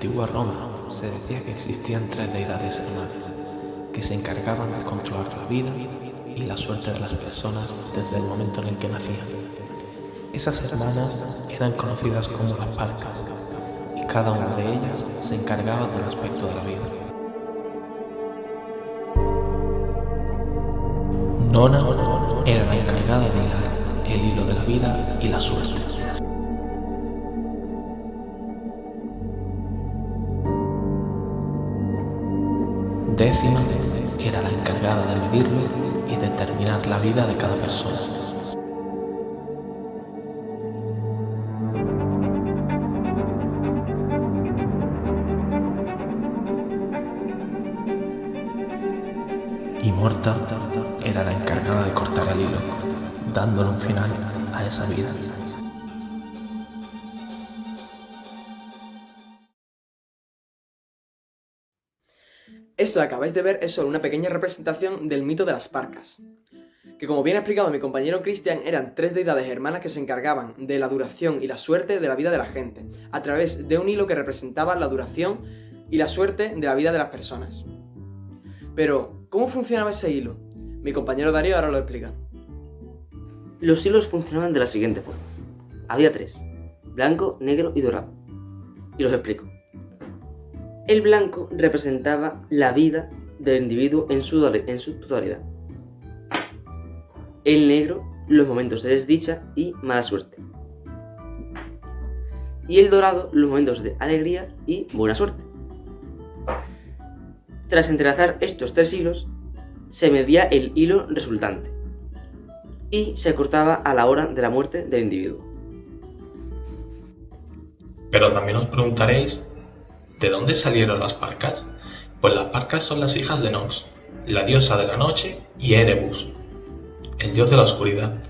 antigua Roma se decía que existían tres deidades hermanas que se encargaban de controlar la vida y la suerte de las personas desde el momento en el que nacían. Esas hermanas eran conocidas como las Parcas y cada una de ellas se encargaba de un aspecto de la vida. Nona era la encargada de hilar el hilo de la vida y la suerte. Décima era la encargada de medirlo y determinar la vida de cada persona. Y Morta era la encargada de cortar el hilo, dándole un final a esa vida. Esto que acabáis de ver es solo una pequeña representación del mito de las Parcas, que como bien ha explicado mi compañero Cristian, eran tres deidades hermanas que se encargaban de la duración y la suerte de la vida de la gente, a través de un hilo que representaba la duración y la suerte de la vida de las personas. Pero, ¿cómo funcionaba ese hilo? Mi compañero Darío ahora lo explica. Los hilos funcionaban de la siguiente forma. Había tres: blanco, negro y dorado. Y los explico. El blanco representaba la vida del individuo en su totalidad. El negro, los momentos de desdicha y mala suerte. Y el dorado, los momentos de alegría y buena suerte. Tras entrelazar estos tres hilos, se medía el hilo resultante y se cortaba a la hora de la muerte del individuo. Pero también os preguntaréis, ¿de dónde salieron las Parcas? Pues las Parcas son las hijas de Nox, la diosa de la noche, y Erebus, el dios de la oscuridad,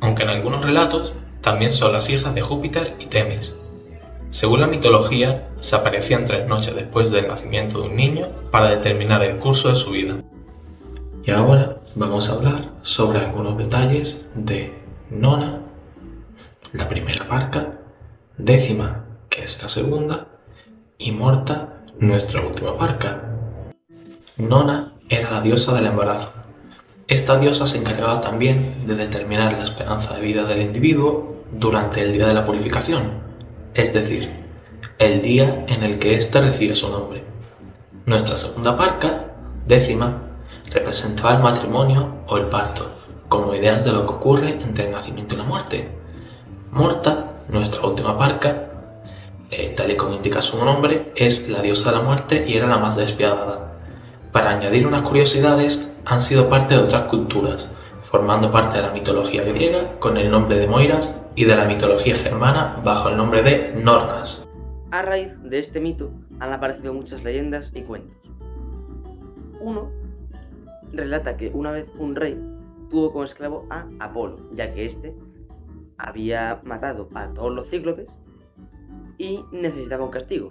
aunque en algunos relatos también son las hijas de Júpiter y Temis. Según la mitología, se aparecían 3 noches después del nacimiento de un niño para determinar el curso de su vida. Y ahora vamos a hablar sobre algunos detalles de Nona, la primera Parca, Décima, que es la segunda, y Morta, nuestra última Parca. Nona era la diosa del embarazo. Esta diosa se encargaba también de determinar la esperanza de vida del individuo durante el día de la purificación, es decir, el día en el que éste recibe su nombre. Nuestra segunda Parca, Décima, representaba el matrimonio o el parto, como ideas de lo que ocurre entre el nacimiento y la muerte. Morta, nuestra última Parca, tal y como indica su nombre, es la diosa de la muerte y era la más despiadada. Para añadir unas curiosidades, han sido parte de otras culturas, formando parte de la mitología griega con el nombre de Moiras y de la mitología germana bajo el nombre de Nornas. A raíz de este mito han aparecido muchas leyendas y cuentos. Uno relata que una vez un rey tuvo como esclavo a Apolo, ya que éste había matado a todos los cíclopes y necesitaba un castigo.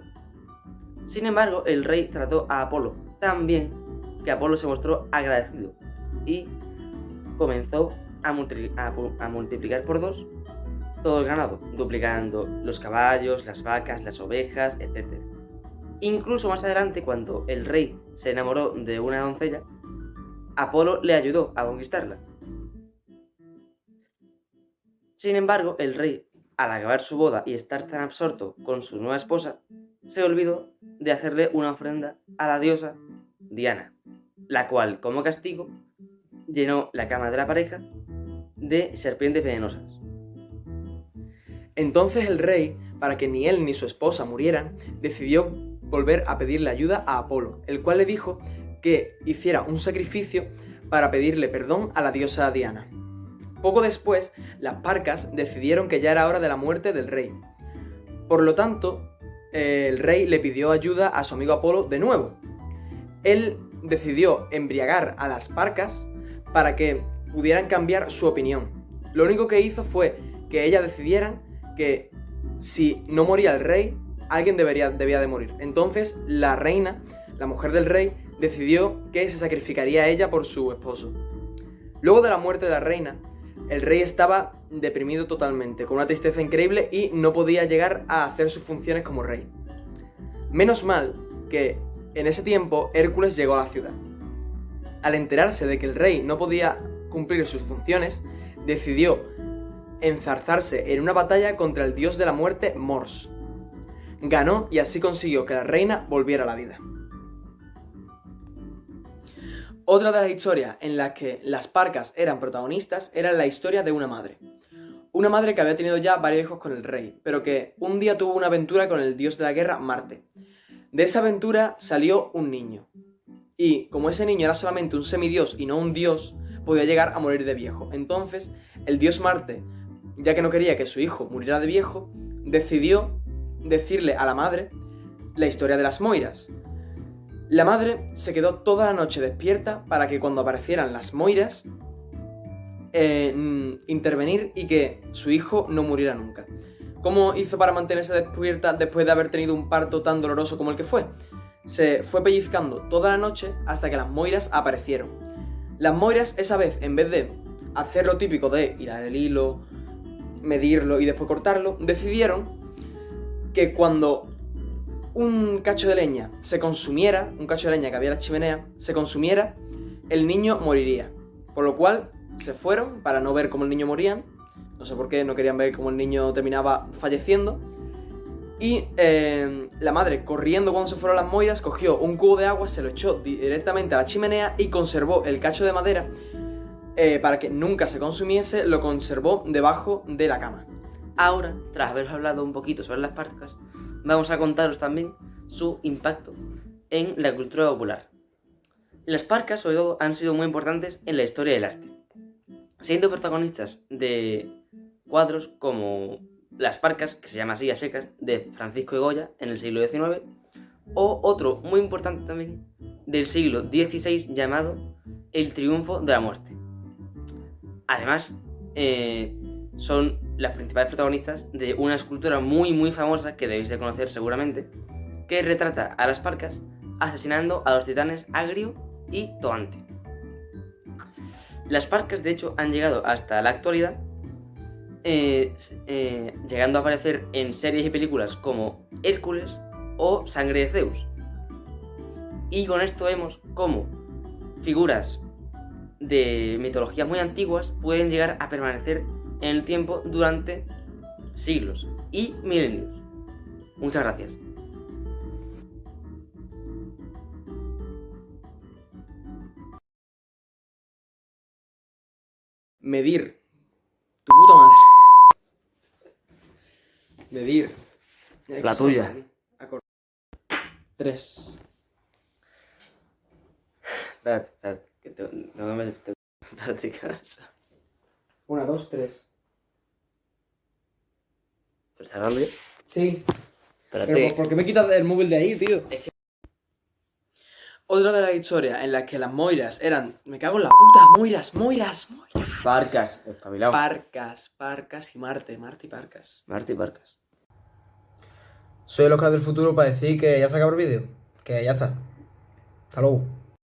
Sin embargo, el rey trató a Apolo tan bien que Apolo se mostró agradecido y comenzó a multiplicar por 2 todo el ganado, duplicando los caballos, las vacas, las ovejas, etc. Incluso más adelante, cuando el rey se enamoró de una doncella, Apolo le ayudó a conquistarla. Sin embargo, el rey, al acabar su boda y estar tan absorto con su nueva esposa, se olvidó de hacerle una ofrenda a la diosa Diana, la cual, como castigo, llenó la cama de la pareja de serpientes venenosas. Entonces el rey, para que ni él ni su esposa murieran, decidió volver a pedirle ayuda a Apolo, el cual le dijo que hiciera un sacrificio para pedirle perdón a la diosa Diana. Poco después, las Parcas decidieron que ya era hora de la muerte del rey. Por lo tanto, el rey le pidió ayuda a su amigo Apolo de nuevo. Él decidió embriagar a las Parcas para que pudieran cambiar su opinión. Lo único que hizo fue que ellas decidieran que si no moría el rey, alguien debía de morir. Entonces la reina, la mujer del rey, decidió que se sacrificaría a ella por su esposo. Luego de la muerte de la reina, el rey estaba deprimido totalmente, con una tristeza increíble y no podía llegar a hacer sus funciones como rey. Menos mal que en ese tiempo Hércules llegó a la ciudad. Al enterarse de que el rey no podía cumplir sus funciones, decidió enzarzarse en una batalla contra el dios de la muerte, Mors. Ganó y así consiguió que la reina volviera a la vida. Otra de las historias en las que las parcas eran protagonistas era la historia de una madre. Una madre que había tenido ya varios hijos con el rey, pero que un día tuvo una aventura con el dios de la guerra, Marte. De esa aventura salió un niño. Y como ese niño era solamente un semidios y no un dios, podía llegar a morir de viejo. Entonces, el dios Marte, ya que no quería que su hijo muriera de viejo, decidió decirle a la madre la historia de las Moiras. La madre se quedó toda la noche despierta para que cuando aparecieran las Moiras intervenir y que su hijo no muriera nunca. ¿Cómo hizo para mantenerse despierta después de haber tenido un parto tan doloroso como el que fue? Se fue pellizcando toda la noche hasta que las Moiras aparecieron. Las Moiras esa vez, en vez de hacer lo típico de hilar el hilo, medirlo y después cortarlo, decidieron que cuando un cacho de leña se consumiera, un cacho de leña que había en la chimenea, se consumiera, el niño moriría. Por lo cual se fueron para no ver cómo el niño moría. No sé por qué, no querían ver cómo el niño terminaba falleciendo. Y la madre, corriendo cuando se fueron las Moiras, cogió un cubo de agua, se lo echó directamente a la chimenea y conservó el cacho de madera para que nunca se consumiese, lo conservó debajo de la cama. Ahora, tras haberos hablado un poquito sobre las parcas, vamos a contaros también su impacto en la cultura popular. Las parcas, sobre todo, han sido muy importantes en la historia del arte, siendo protagonistas de cuadros como Las Parcas, que se llama así a secas, de Francisco de Goya en el siglo XIX, o otro muy importante también del siglo XVI llamado El Triunfo de la Muerte. Además, son las principales protagonistas de una escultura muy famosa que debéis de conocer seguramente, que retrata a las parcas asesinando a los titanes Agrio y Toante. Las parcas, de hecho, han llegado hasta la actualidad, llegando a aparecer en series y películas como Hércules o Sangre de Zeus. Y con esto vemos cómo figuras de mitologías muy antiguas pueden llegar a permanecer en el tiempo durante siglos y milenios. Muchas gracias. Medir. Tu puta madre. Medir. La tuya. 3. Espérate, que tengo que meterte en práctica. 1, 2, 3. ¿Pero está grabando yo? Sí. Espérate. Pero ¿por qué me quitas el móvil de ahí, tío? Otra de las historias en las que las Moiras eran... Me cago en la puta, Moiras. Parcas, espabilado. Parcas y Marte y Parcas. Marte y Parcas. Soy el Oscar del futuro para decir que ya se acabó el vídeo. Que ya está. Hasta luego.